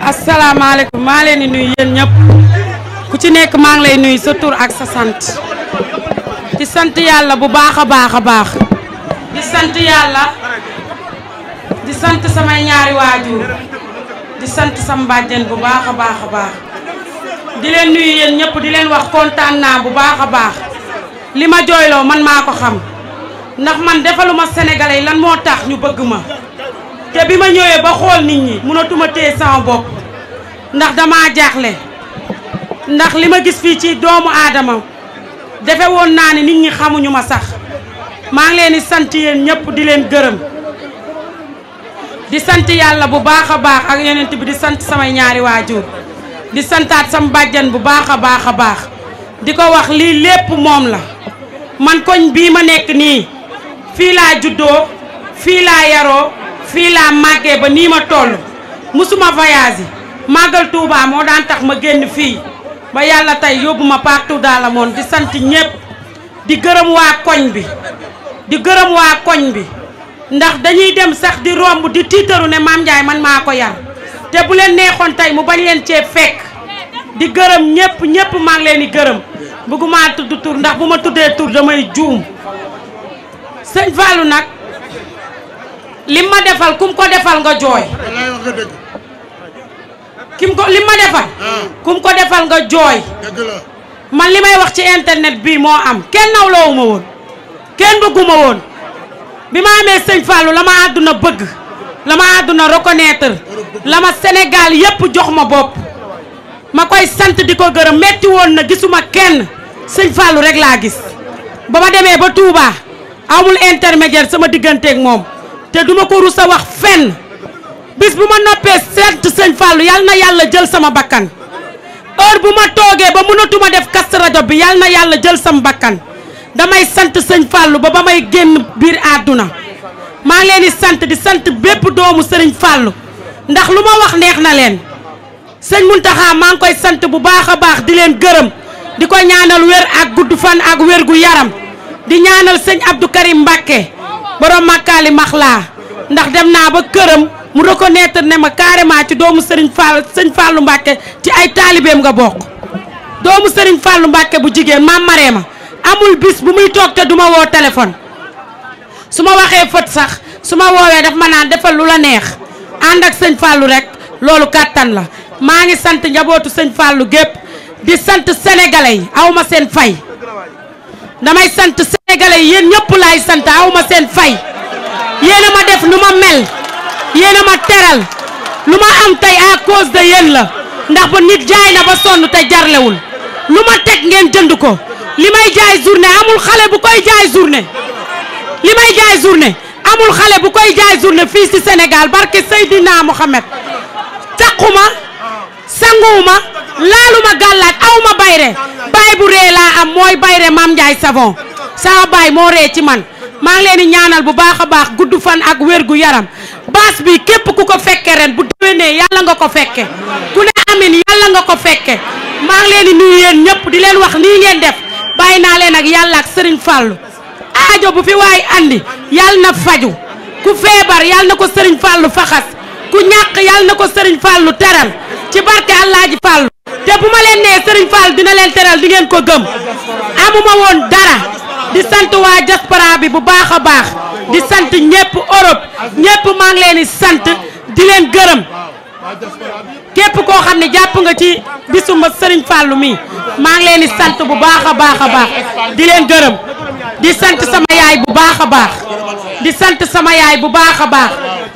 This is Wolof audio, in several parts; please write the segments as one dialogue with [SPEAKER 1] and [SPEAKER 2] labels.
[SPEAKER 1] asalaamaaleykum maa leen di nuyu yéen ñëpp ku ci nekk maa ngi lay nuyu sa tur ak sa sant di sant yàlla bu baax a baax a baax di sant yàlla di sant samay ñaari waajur di sant sama bàjjen bu baax a baax a baax di leen nuyu yéen ñëpp di leen wax kontaan naa bu baax a baax li ma jooyloo man maa ko xam ndax man defaluma sénégalais yi lan moo tax ñu bëgg ma te bi ma ñëwee ba xool nit ñi mënatuma téye sama bopp ndax damaa jaaxle ndax li ma gis fii ci doomu aadama defe woon naa ne nit ñi xamuñu ma sax maa ngi leen di sant yéen ñëpp di leen gërëm di sant yàlla bu baax a baax ak yonent bi di sant samay ñaari waajur di santaat sama bàjjan bu baax a baax a baax di ko wax lii lépp moom la man koñ bii ma nekk nii fii laa juddoo fii laa yaroo fii laa màggee ba nii ma toll musuma voyage màggal Touba moo daan tax ma génn fii ba yàlla tey yóbbu ma partout dans le monde di sant ñépp di gërëm waa koñ bi di gërëm waa koñ bi ndax dañuy dem sax di romb di tiitaru ne Mame Ndiaye man maa ko yar te bu leen neexoon tey mu bañ leen cee fekk di gërëm ñépp maa ngi leen di gërëm bëgguma tudd tur ndax bu ma tuddee tur damay juum sëñ Fallou nag lim ma defal kum ko defal nga jooy lim ma defal kum ko defal nga jooy man li may wax ci internet bii moo am kenn nawloowu ma woon kenn bëgguma woon bi ma amee sëñ Fallou la ma àdduna bëgg la ma àdduna reconnaître la ma Sénégal yépp jox ma bopp ma koy sant di ko gërëm metti woon na gisuma kenn sëñ Fallou rek laa gis ba ma demee ba Touba amul intermédiaire sama digganteeg moom te duma ko rus a wax fenn bis bu ma noppee sant sëñ Fallou yal na yàlla jël sama bakkan heure bu ma toogee ba mënatuma def kast rajo bi yal na yàlla jël sama bakkan damay sant sëñ Fallou ba may génn biir àdduna maa ngi leen di sant bépp doomu sëriñ Fallou ndax lu ma wax neex na leen sëñ Mountakha maa ngi koy sant bu baax a baax di leen gërëm di ko ñaanal wér ak gudd fan ak wér gu yaram di ñaanal sëñ Abdou Karim Mbacké borom Makali Maxlaa ndax dem naa ba këram mu reconnaître ne ma carrément ci doomu sëñ Fallou Mbacké ci ay taalibeem nga bokk doomu sëriñ Fallou Mbacké bu jigéen maam Marema amul bis bu muy toog te duma woo téléphone su ma waxee fët sax su ma woowee daf ma naan defal lu la neex ànd ak sëñ Fallou rek loolu kàttan la maa ngi sant njabootu sëñ Fallou gépp di sant sénégalais yi aw ma seen fay damay sant sénégalais yi yéen ñëpp laay sant aw ma seen fay yéen a ma def nu ma mel yéen a ma teral lu ma am tey à cause de yéen la ndax ba nit jaay na ba sonn te jarlewul lu ma teg ngeen jënd ko li may jaay journée amul xale bu koy jaay journée li may jaay journée amul xale bu koy jaay journée fii ci Sénégal barke Seydina Mohamed taquma sanguwuma laaluma gàllaaj awma bayre baay bu ree laa am mooy bayre Mame Ndiaye Savon sama baay moo ree ci man maa ngi leen di ñaanal bu baax a baax gudd fan ak wér gu yaram baas bi képp ku ko fekke ren bu déwénee yàlla nga ko fekke ku ne amin yàlla nga ko fekke maa ngi leen di nuyu yéen ñëpp di leen wax nii ngeen def bàyyi naa leen ak yàlla ak Serigne Fallou aajo bu fi waay andi yàlla na faju ku feebar yàlla na ko Serigne Fallou faxas ku ñàkk yàlla na ko Serigne Fallou teral ci barke Alaaji Fallou te bu ma leen nee Serigne Fallou dina leen teral di ngeen ko gëm amuma woon dara di sant waa diaspora bi bu baax a baax di sant ñëpp Europe ñëpp maa ngi leen di sant di leen gërëm képp koo xam ne jàpp nga ci bisuma Serigne Fallou mi maa ngi leen di sant bu baax a baax a baax di leen gërëm di sant sama yaay bu baax a baax di sant sama yaay bu baax a baax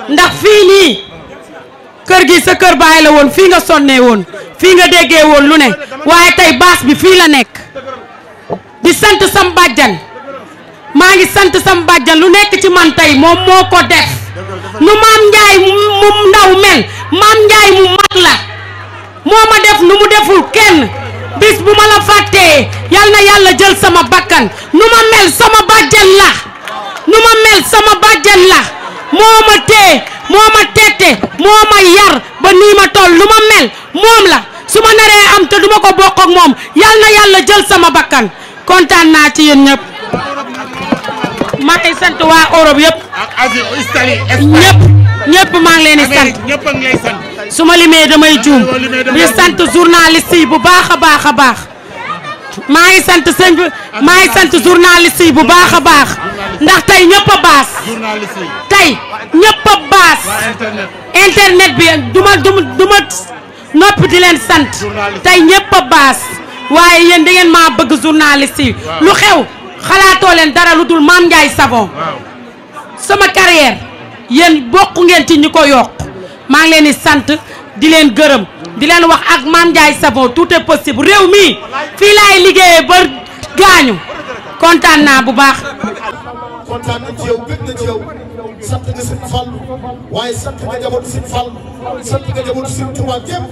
[SPEAKER 1] ndax fii nii kër gi sa kër baay la woon fii nga sonnee woon fii nga déggee woon lu ne waaye tey baas bi fii la nekk di sant sam bàjjan maa ngi sant sam bàjjan lu nekk ci man tey moom moo ko def nu Mame Ndiaye mu ndaw mel Mame Ndiaye mu mag la moo ma def nu mu deful kenn bis bu ma la fàttee yal na yàlla jël sama bakkan nu ma mel sama bàjjan la nu ma mel sama bàjjan la moo ma tee moo ma tette moo ma yar ba nii ma toll lu ma mel moom la su ma naree am te duma ko bokk ak moom yal na yàlla jël sama bakkan kontaan naa ci yéen ñëpp maa ngi sant waa Europe yëpp ñëpp ñëpp maa ngi leen di sant
[SPEAKER 2] ñëpp a ngi lay sant.
[SPEAKER 1] su ma limee damay juum di sant journaliste yi bu baax a baax a baax maa ngi sant sëñ bi maa ngi sant journaliste yi bu baax a baax ndax tey ñëpp a baas tey ñëpp a baas internet bi duma noppi di leen sant tey ñëpp a baas waaye yéen da ngeen maa bëgg journaliste yi lu xew xalaatoo leen dara lu dul Mame Ndiaye Savon sama carrière yéen bokk ngeen ci ñi ko yokk maa ngi leen di sant di leen gërëm di leen wax ak Mame Ndiaye Savon tout est possible réew mi fii laay liggéeyee ba gaañu kontaan naa bu baax.
[SPEAKER 3] kontaan na ci yow bëgg na ci yow sant nga Sëñ Fall waaye sant nga njabootu Sëñ Fall sant nga njabootu Sëñ Tuubaa gépp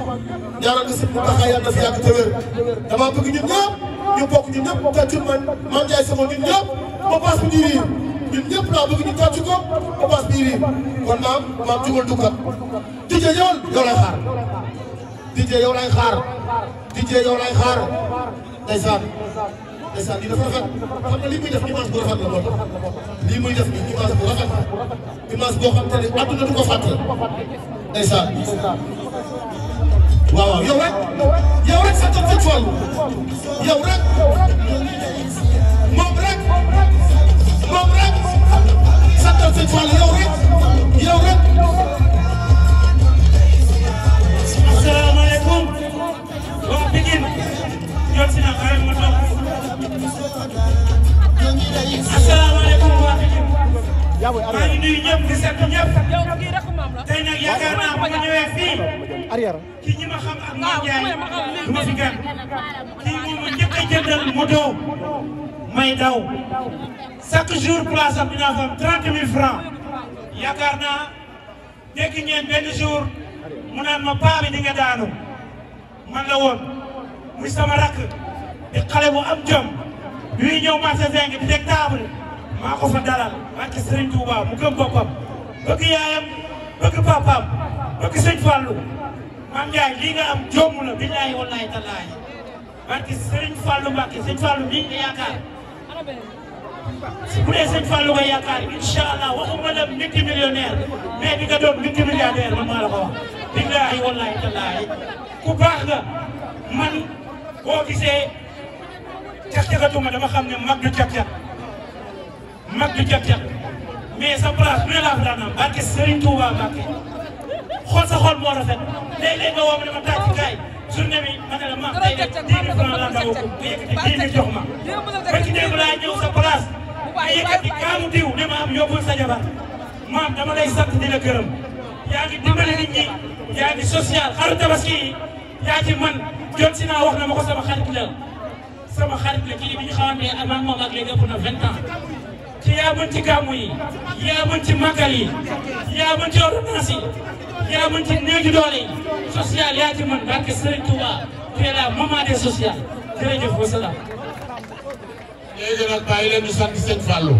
[SPEAKER 3] ñaanal nga Sëñ Muntaxa yàlla na fi yàgg te wér dama bëgg ñun ñëpp ñu bokk ñun ñëpp tàccul man Mame Ndiaye Savon ñun ñëpp ba paas bi di riir ñun ñëpp laa bëgg ñu tàcc ko ba paas bi riir kon maam jugal duggat DJ ñëwal yow lay xaar DJ yow lay xaar DJ yow lay xaar ndeysaan ndeysaan lii dafa rafet xam nga lii muy def image bu rafet la moo tax lii muy def nii image bu rafet image boo xam te ne àdduna du ko fàtte ndeysaan waaw waaw yow rek sa tëb sa tool yow rek moom rek sa tëb sa tool yow rek
[SPEAKER 4] asalaamaaleykum waa Pikine jot si na xaral ma toog asalaamaaleykum waa Pikine maa ngi nuyu ñëpp di sant ñëpp tey nag yaakaar naa bu ma ñëwee fii ci ñi ma xam ak Mame Ndiaye du ma fi gan kii moom ma njëkk a jëndal moto may daw chaque jour place am dinaa fa am 30 000 francs yaakaar naa dégg ngeen benn jour mu naan ma paa bi di nga daanu man la woon muy sama rakk di xale bu am jom yuy ñëw marché Zeng di teg table maa ko fa dalal barke Serigne Touba mu gëm boppam bëgg yaayam bëgg papaam bëgg Sëñ Fallou Mame Ndiaye lii nga am jommu la billaahi wallaahi tallaahi barke Serigne Fallou Mbacke Sëñ Fallou lii nga yaakaar bu dee Sëñ Fallou nga yaakaar incha allah waxuma la multimillionnaire mais di nga doon multimilliardaire man maa la ko wax billaahi wallaahi tallaahi ku baax nga man boo gisee càq-càqatuma dama xam ne mag du càq-càq mais sa place bu ne laa fa daan am barke Serigne Touba Mbacke xool sa xol moo rafet léeg-léeg nga woo ma dama tàcc kaay journée bi ma ne la ma tey de 10 000 francs laa daw ko nga yëkkati 10 000 jox ma ba ci démb laa ñëw sa place nga yëkkati kaamu diw ne ma am yóbbul sa jabar maam dama lay sant di la gërëm yaa ngi dimbali nit ñi yaa ngi social xaru tabaski yi yaa ci man jot si naa wax na ma ko sama xarit la kii bi ñu xamante ne man moom ak léegi ëpp na 20 ans ci yaa mën ci gàmmu yi yaa mën ci màggal yi yaa mën ci ordonnance yi yaa mën ci néegi doole yi social yaa ci mën barke Serigne Touba tu es la maman des social jërëjëf wa salaam.
[SPEAKER 2] léegi nag bàyyi leen ñu sant Sëñ Fallou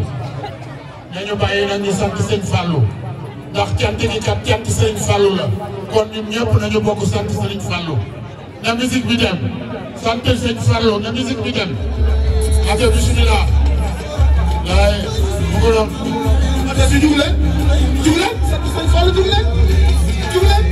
[SPEAKER 2] nañu bàyyi nag ñu sant Sëñ Fallou ndax cant gi kat cant Sëñ Fallou la kon ñun ñëpp nañu bokk sant Sëñ Fallou na musique bi dem sant Sëñ Fallou na musique bi dem ate bismillah laay mu ko doon
[SPEAKER 3] ate si jug leen sant Sëñ Fallou jug leen